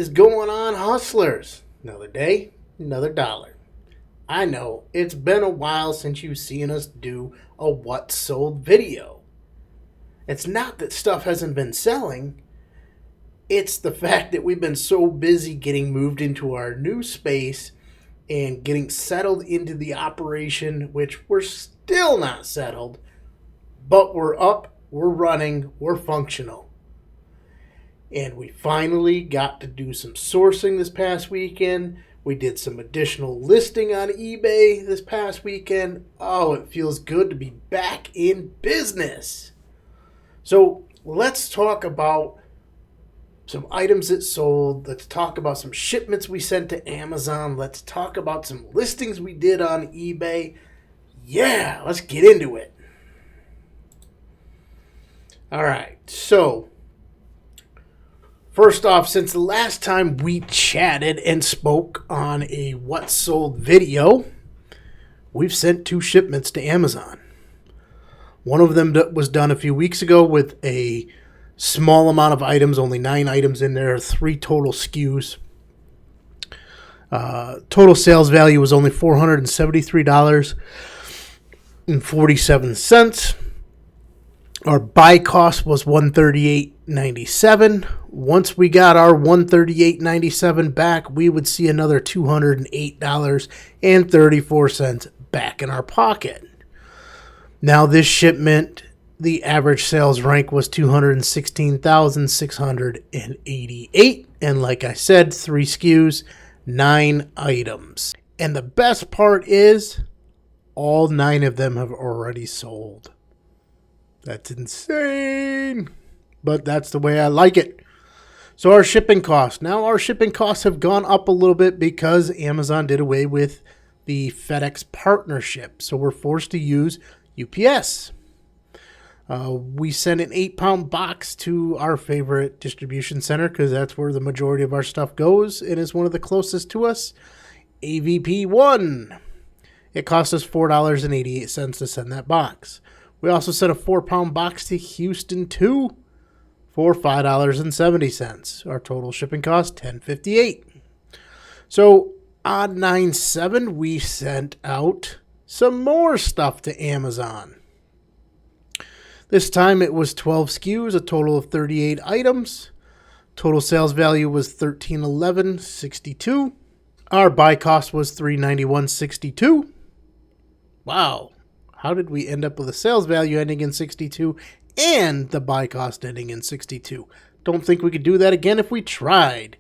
is going on, hustlers? Another day, another dollar. I know it's been a while since you've seen us do a what sold video. It's not that stuff hasn't been selling. It's the fact that we've been so busy getting moved into our new space and getting settled into the operation, which we're still not settled, but we're up, we're running, we're functional. And we finally got to do some sourcing this past weekend. We did some additional listing on eBay this past weekend. Oh, it feels good to be back in business. So let's talk about some items that sold. Let's talk about some shipments we sent to Amazon. Let's talk about some listings we did on eBay. Yeah, let's get into it. All right, so first off, since the last time we chatted and spoke on a what sold video, we've sent 2 shipments to Amazon. One of them was done a few weeks ago with a small amount of items, only 9 items in there, 3 total SKUs. Total sales value was only $473.47. Our buy cost was $138.97. Once we got our $138.97 back, we would see another $208.34 back in our pocket. Now this shipment, the average sales rank was 216,688. And like I said, 3 SKUs, 9 items. And the best part is all 9 of them have already sold. That's insane, but that's the way I like it. So our shipping costs. Now our shipping costs have gone up a little bit because Amazon did away with the FedEx partnership. So we're forced to use UPS. We send an 8-pound box to our favorite distribution center because that's where the majority of our stuff goes and is one of the closest to us, AVP 1. It cost us $4.88 to send that box. We also sent a 4-pound box to Houston 2 for $5.70. Our total shipping cost, $10.58. So on 9/7, we sent out some more stuff to Amazon. This time it was 12 SKUs, a total of 38 items. Total sales value was $1311.62. Our buy cost was $391.62. Wow. How did we end up with a sales value ending in 62 and the buy cost ending in 62? Don't think we could do that again if we tried.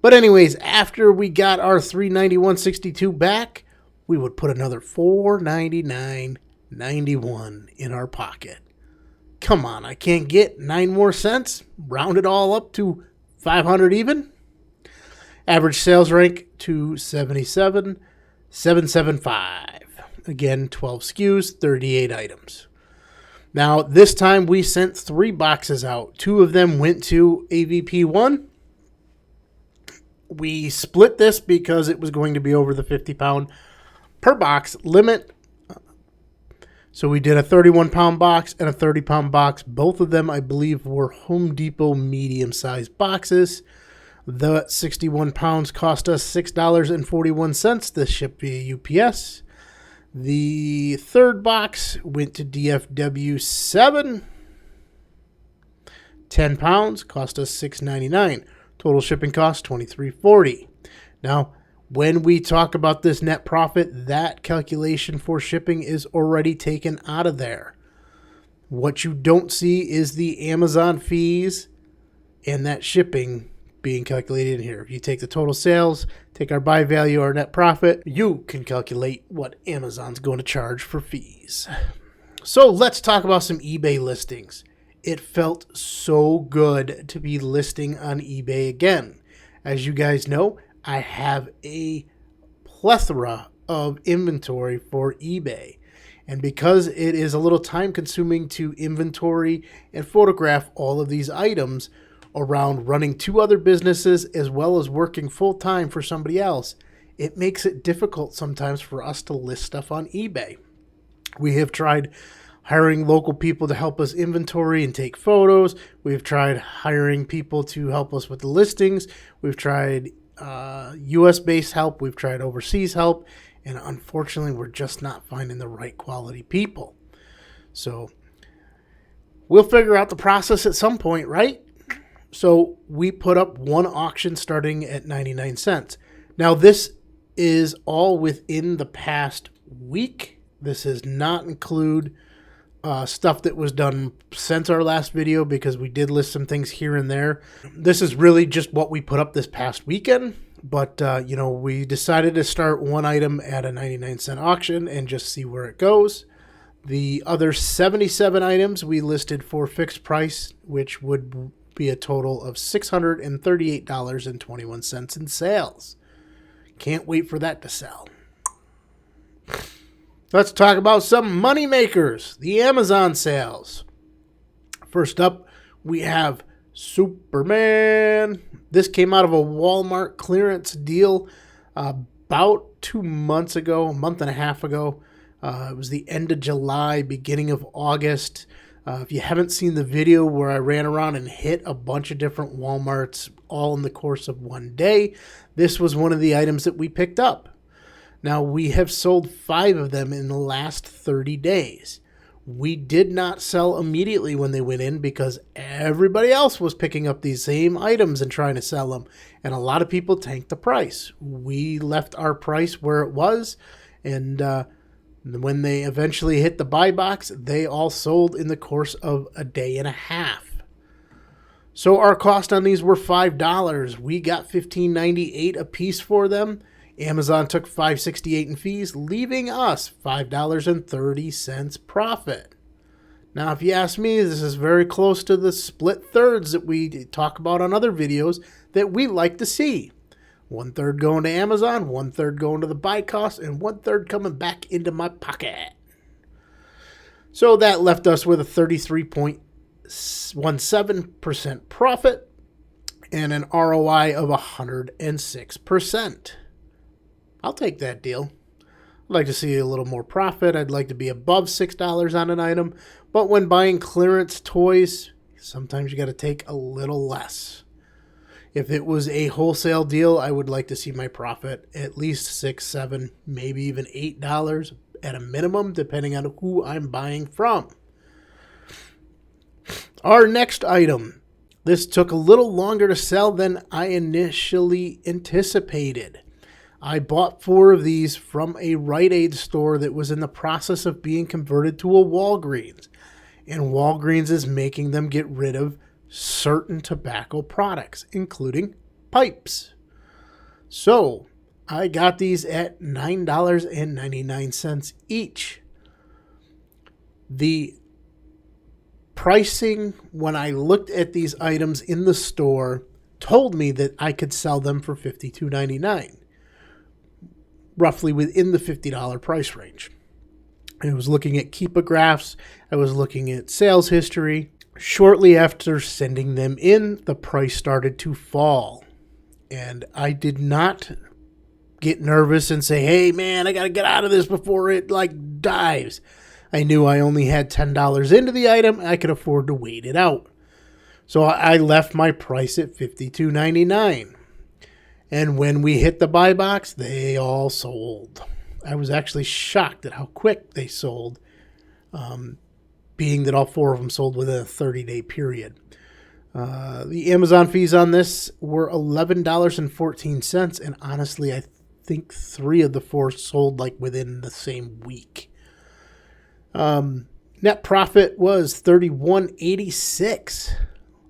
But anyways, after we got our $391.62 back, we would put another $499.91 in our pocket. Come on, I can't get 9 more cents. Round it all up to 500 even. Average sales rank 277.775. Again, 12 SKUs, 38 items. Now, this time we sent 3 boxes out. 2 of them went to AVP 1. We split this because it was going to be over the 50-pound per box limit. So we did a 31-pound box and a 30-pound box. Both of them, I believe, were Home Depot medium-sized boxes. The 61 pounds cost us $6.41 to ship via UPS. The third box went to DFW 7. 10 pounds cost us $6.99. Total shipping cost $23.40. Now, when we talk about this net profit, that calculation for shipping is already taken out of there. What you don't see is the Amazon fees and that shipping being calculated in here. If you take the total sales, take our buy value, our net profit, you can calculate what Amazon's going to charge for fees. So let's talk about some eBay listings. It felt so good to be listing on eBay again. As you guys know, I have a plethora of inventory for eBay. And because it is a little time consuming to inventory and photograph all of these items around running 2 other businesses as well as working full time for somebody else, it makes it difficult sometimes for us to list stuff on eBay. We have tried hiring local people to help us inventory and take photos. We've tried hiring people to help us with the listings. We've tried US-based help. We've tried overseas help. And unfortunately, we're just not finding the right quality people. So we'll figure out the process at some point, right? So we put up one auction starting at 99 cents. Now, this is all within the past week. This does not include stuff that was done since our last video, because we did list some things here and there. This is really just what we put up this past weekend. But, we decided to start one item at a 99-cent auction and just see where it goes. The other 77 items we listed for fixed price, which would be a total of $638.21 in sales. Can't wait for that to sell. Let's talk about some money makers, the Amazon sales. First up, we have Superman. This came out of a Walmart clearance deal about 2 months ago, a month and a half ago. It was the end of July, beginning of August. If you haven't seen the video where I ran around and hit a bunch of different Walmarts all in the course of one day, this was one of the items that we picked up. Now, we have sold 5 of them in the last 30 days. We did not sell immediately when they went in because everybody else was picking up these same items and trying to sell them. And a lot of people tanked the price. We left our price where it was. And when they eventually hit the buy box, they all sold in the course of a day and a half. So our cost on these were $5. We got $15.98 a piece for them. Amazon took $5.68 in fees, leaving us $5.30 profit. Now, if you ask me, this is very close to the split thirds that we talk about on other videos that we like to see. 1/3 going to Amazon, 1/3 going to the buy cost, and 1/3 coming back into my pocket. So that left us with a 33.17% profit and an ROI of 106%. I'll take that deal. I'd like to see a little more profit. I'd like to be above $6 on an item. But when buying clearance toys, sometimes you got to take a little less. If it was a wholesale deal, I would like to see my profit at least $6, $7, maybe even $8 at a minimum, depending on who I'm buying from. Our next item. This took a little longer to sell than I initially anticipated. I bought 4 of these from a Rite Aid store that was in the process of being converted to a Walgreens. And Walgreens is making them get rid of certain tobacco products, including pipes. So I got these at $9.99 each. The pricing when I looked at these items in the store told me that I could sell them for $52.99. Roughly within the $50 price range. I was looking at keepographs. I was looking at sales history. Shortly after sending them in, the price started to fall. And I did not get nervous and say, hey, man, I got to get out of this before it dives. I knew I only had $10 into the item. I could afford to wait it out. So I left my price at $52.99. And when we hit the buy box, they all sold. I was actually shocked at how quick they sold, being that all 4 of them sold within a 30-day period. The Amazon fees on this were $11.14, and honestly, I think 3 of the 4 sold within the same week. Net profit was $31.86.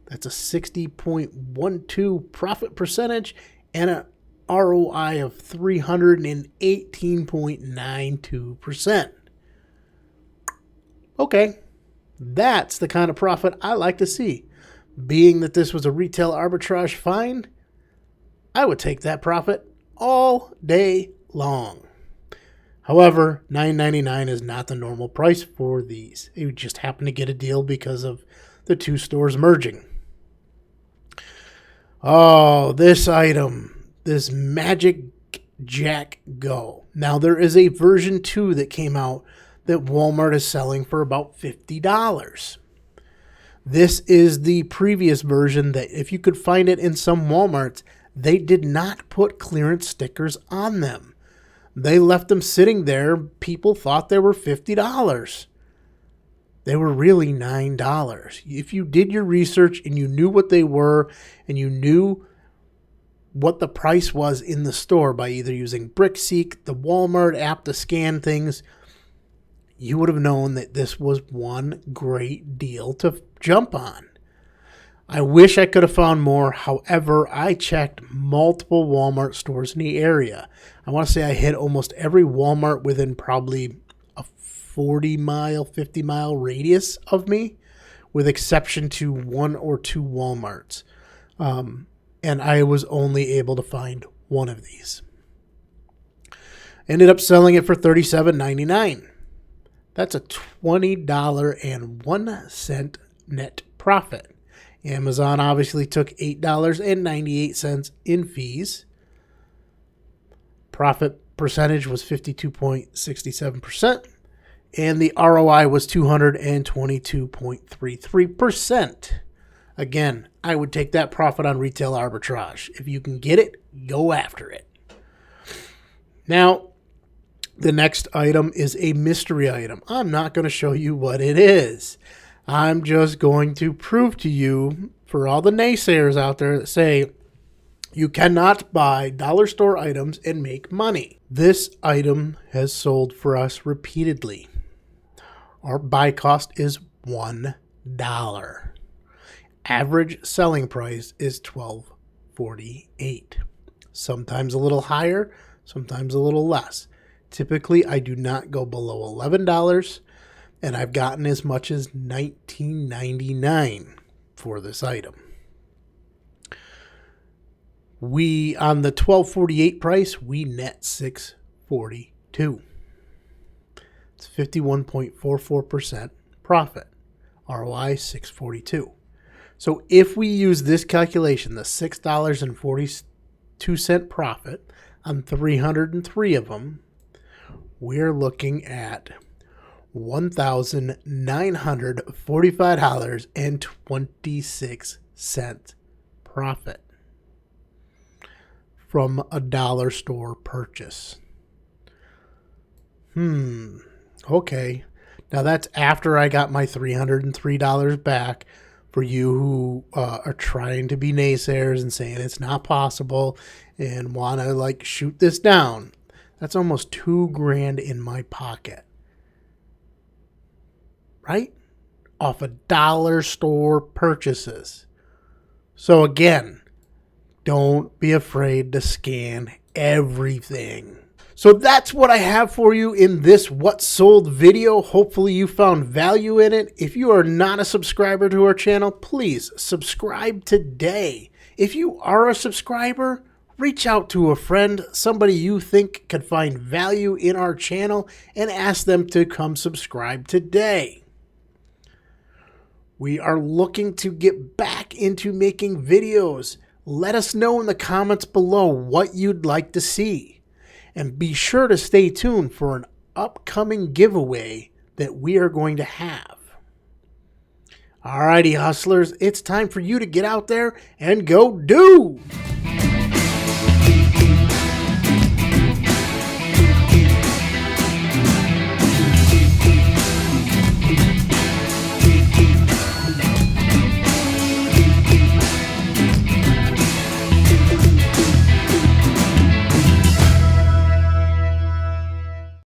That's a 60.12 profit percentage. And an ROI of 318.92%. Okay, that's the kind of profit I like to see. Being that this was a retail arbitrage find, I would take that profit all day long. However, $9.99 is not the normal price for these. It just happened to get a deal because of the 2 stores merging. Oh, this item, this Magic Jack Go. Now, there is a version 2 that came out that Walmart is selling for about $50. This is the previous version that if you could find it in some Walmarts, they did not put clearance stickers on them. They left them sitting there. People thought they were $50. They were really $9. If you did your research and you knew what they were and you knew what the price was in the store by either using BrickSeek, the Walmart app to scan things, you would have known that this was one great deal to jump on. I wish I could have found more. However, I checked multiple Walmart stores in the area. I want to say I hit almost every Walmart within probably a 40-mile, 50-mile radius of me, with exception to 1 or 2 Walmarts. And I was only able to find one of these. Ended up selling it for $37.99. That's a $20.01 net profit. Amazon obviously took $8.98 in fees. Profit percentage was 52.67%, and the ROI was 222.33%. Again, I would take that profit on retail arbitrage. If you can get it, go after it. Now, the next item is a mystery item. I'm not going to show you what it is. I'm just going to prove to you, for all the naysayers out there that say you cannot buy dollar store items and make money. This item has sold for us repeatedly. Our buy cost is $1. Average selling price is $12.48. Sometimes a little higher, sometimes a little less. Typically, I do not go below $11. And I've gotten as much as $19.99 for this item. On the $12.48 price, we net $6.42. It's 51.44% profit. ROI $6.42. So if we use this calculation, the $6.42 profit on 303 of them, we're looking at $1,945.26 profit from a dollar store purchase. Okay. Now that's after I got my $303 back. For you who are trying to be naysayers and saying it's not possible and want to shoot this down, that's almost $2,000 in my pocket. Right? Off of dollar store purchases. So again, don't be afraid to scan everything. So that's what I have for you in this What Sold video. Hopefully you found value in it. If you are not a subscriber to our channel, please subscribe today. If you are a subscriber, reach out to a friend, somebody you think could find value in our channel, and ask them to come subscribe today. We are looking to get back into making videos. Let us know in the comments below what you'd like to see. And be sure to stay tuned for an upcoming giveaway that we are going to have. Alrighty, hustlers, it's time for you to get out there and go do!